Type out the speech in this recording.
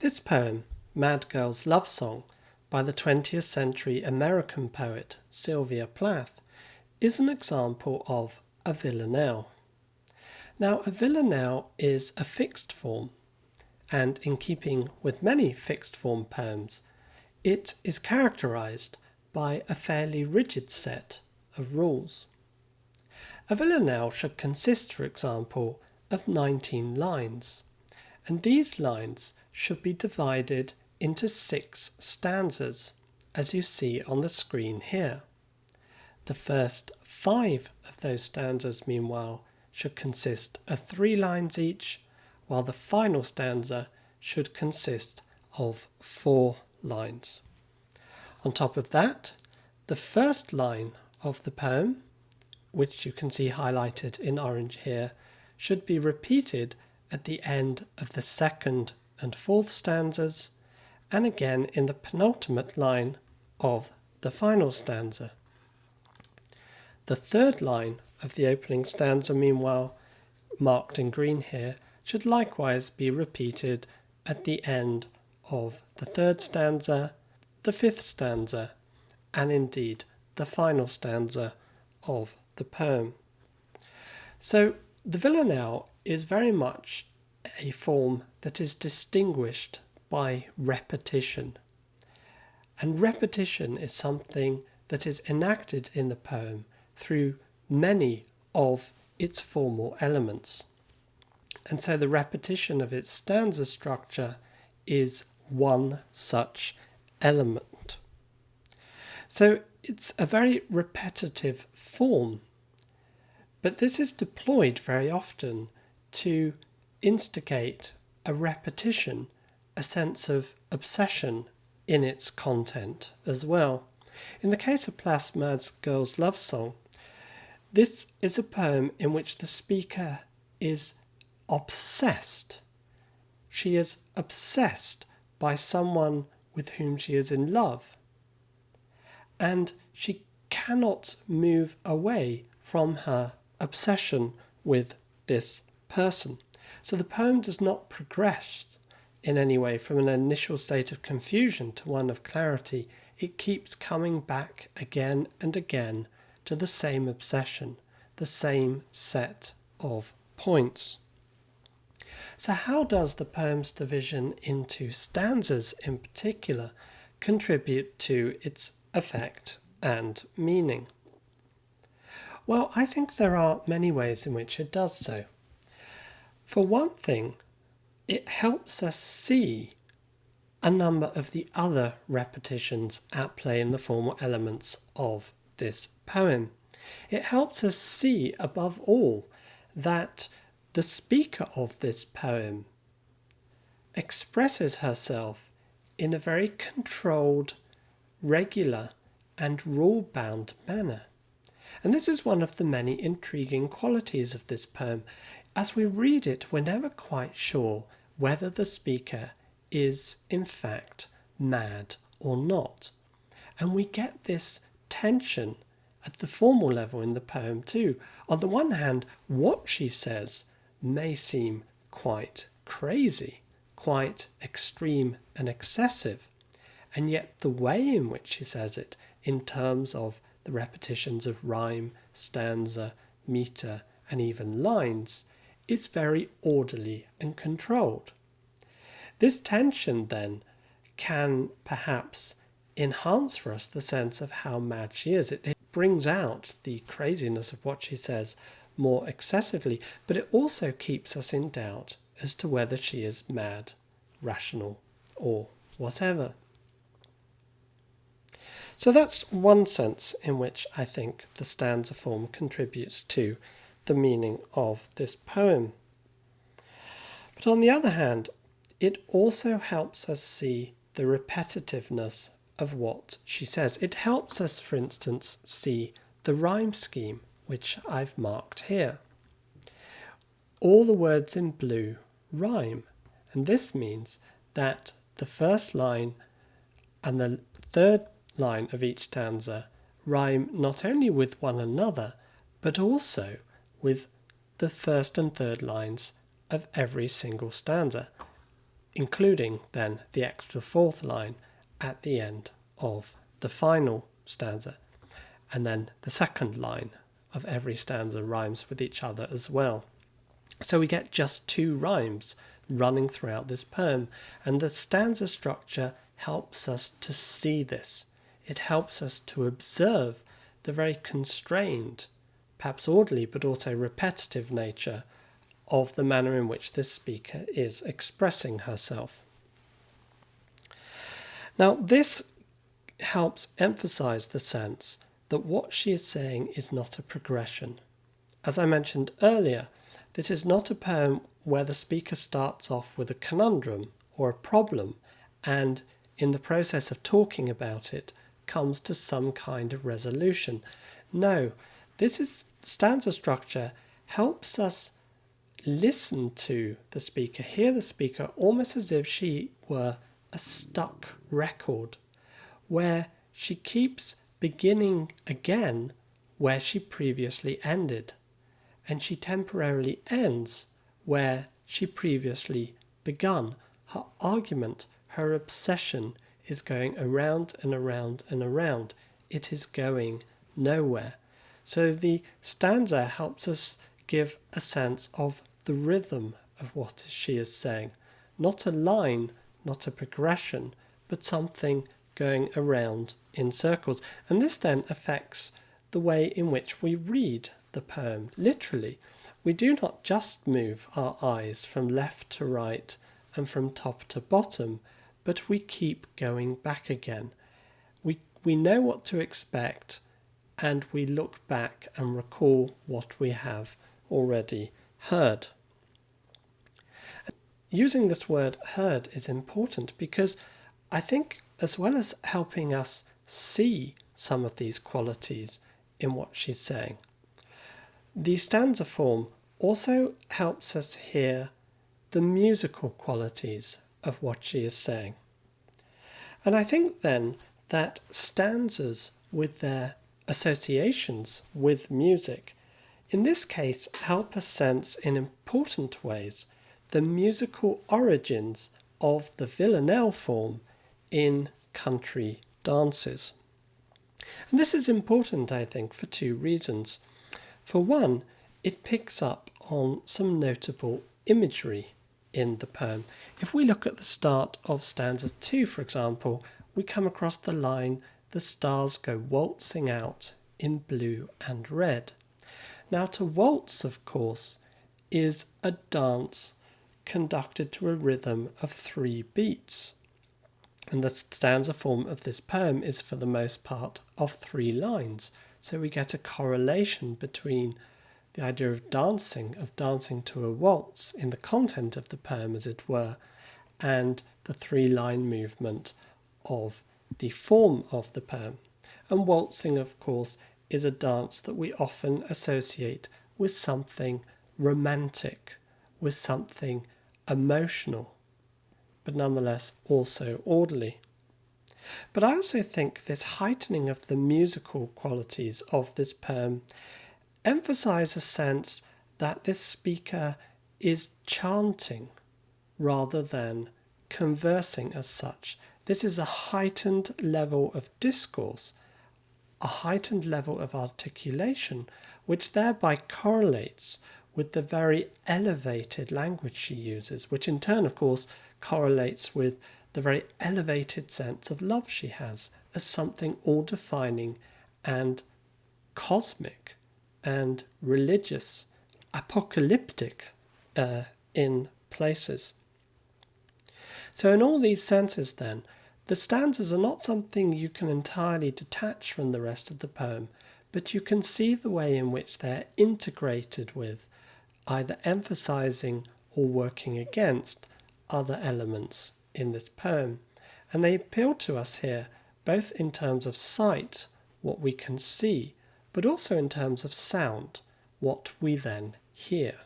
This poem, Mad Girl's Love Song, by the 20th century American poet Sylvia Plath, is an example of a villanelle. Now, a villanelle is a fixed form, and in keeping with many fixed form poems, it is characterized by a fairly rigid set of rules. A villanelle should consist, for example, of 19 lines, and these lines should be divided into 6 stanzas, as you see on the screen here. The first 5 of those stanzas, meanwhile, should consist of 3 lines each, while the final stanza should consist of 4 lines. On top of that, the first line of the poem, which you can see highlighted in orange here, should be repeated at the end of the second and fourth stanzas, and again in the penultimate line of the final stanza. The third line of the opening stanza, meanwhile, marked in green here, should likewise be repeated at the end of the third stanza, the fifth stanza, and indeed the final stanza of the poem. So the villanelle is very much a form that is distinguished by repetition. And repetition is something that is enacted in the poem through many of its formal elements. And so the repetition of its stanza structure is one such element. So it's a very repetitive form, but this is deployed very often to instigate a repetition, a sense of obsession in its content as well. In the case of Plath's Mad Girl's Love Song, this is a poem in which the speaker is obsessed. She is obsessed by someone with whom she is in love, and she cannot move away from her obsession with this person. So the poem does not progress in any way from an initial state of confusion to one of clarity. It keeps coming back again and again to the same obsession, the same set of points. So how does the poem's division into stanzas in particular contribute to its effect and meaning? Well, I think there are many ways in which it does so. For one thing, it helps us see a number of the other repetitions at play in the formal elements of this poem. It helps us see, above all, that the speaker of this poem expresses herself in a very controlled, regular, and rule-bound manner. And this is one of the many intriguing qualities of this poem. As we read it, we're never quite sure whether the speaker is in fact mad or not. And we get this tension at the formal level in the poem too. On the one hand, what she says may seem quite crazy, quite extreme and excessive, and yet the way in which she says it, in terms of the repetitions of rhyme, stanza, meter, and even lines, is very orderly and controlled. This tension then can perhaps enhance for us the sense of how mad she is. It brings out the craziness of what she says more excessively, but it also keeps us in doubt as to whether she is mad, rational, or whatever. So that's one sense in which I think the stanza form contributes to the meaning of this poem. But on the other hand, it also helps us see the repetitiveness of what she says. It helps us, for instance, see the rhyme scheme, which I've marked here. All the words in blue rhyme, and this means that the first line and the third line of each stanza rhyme not only with one another, but also with the first and third lines of every single stanza. including then the extra fourth line at the end of the final stanza. And then the second line of every stanza rhymes with each other as well. So we get just 2 rhymes running throughout this poem, and the stanza structure helps us to see this. It helps us to observe the very constrained, perhaps orderly, but also repetitive nature of the manner in which this speaker is expressing herself. Now, this helps emphasize the sense that what she is saying is not a progression. As I mentioned earlier, this is not a poem where the speaker starts off with a conundrum or a problem and, in the process of talking about it, comes to some kind of resolution. No, stanza structure helps us listen to the speaker, hear the speaker, almost as if she were a stuck record, where she keeps beginning again where she previously ended, and she temporarily ends where she previously begun. Her argument, her obsession is going around and around and around. It is going nowhere. So the stanza helps us give a sense of the rhythm of what she is saying. Not a line, not a progression, but something going around in circles. And this then affects the way in which we read the poem. Literally, we do not just move our eyes from left to right and from top to bottom, but we keep going back again. We know what to expect, and we look back and recall what we have already heard. Using this word heard is important because I think, as well as helping us see some of these qualities in what she's saying, the stanza form also helps us hear the musical qualities of what she is saying. And I think then that stanzas with their associations with music, in this case, help us sense in important ways the musical origins of the villanelle form in country dances. And this is important, I think, for 2 reasons. For one, it picks up on some notable imagery in the poem. If we look at the start of stanza 2, for example, we come across the line, "The stars go waltzing out in blue and red." Now, to waltz, of course, is a dance conducted to a rhythm of 3 beats. And the stanza form of this poem is, for the most part, of 3 lines. So we get a correlation between the idea of dancing to a waltz in the content of the poem, as it were, and the 3-line movement of the form of the poem. And waltzing, of course, is a dance that we often associate with something romantic, with something emotional, but nonetheless also orderly. But I also think this heightening of the musical qualities of this poem emphasize a sense that this speaker is chanting rather than conversing as such. This is a heightened level of discourse, a heightened level of articulation, which thereby correlates with the very elevated language she uses, which in turn, of course, correlates with the very elevated sense of love she has as something all-defining and cosmic and religious, apocalyptic in places. So in all these senses then, the stanzas are not something you can entirely detach from the rest of the poem, but you can see the way in which they're integrated with, either emphasizing or working against other elements in this poem. And they appeal to us here, both in terms of sight, what we can see, but also in terms of sound, what we then hear.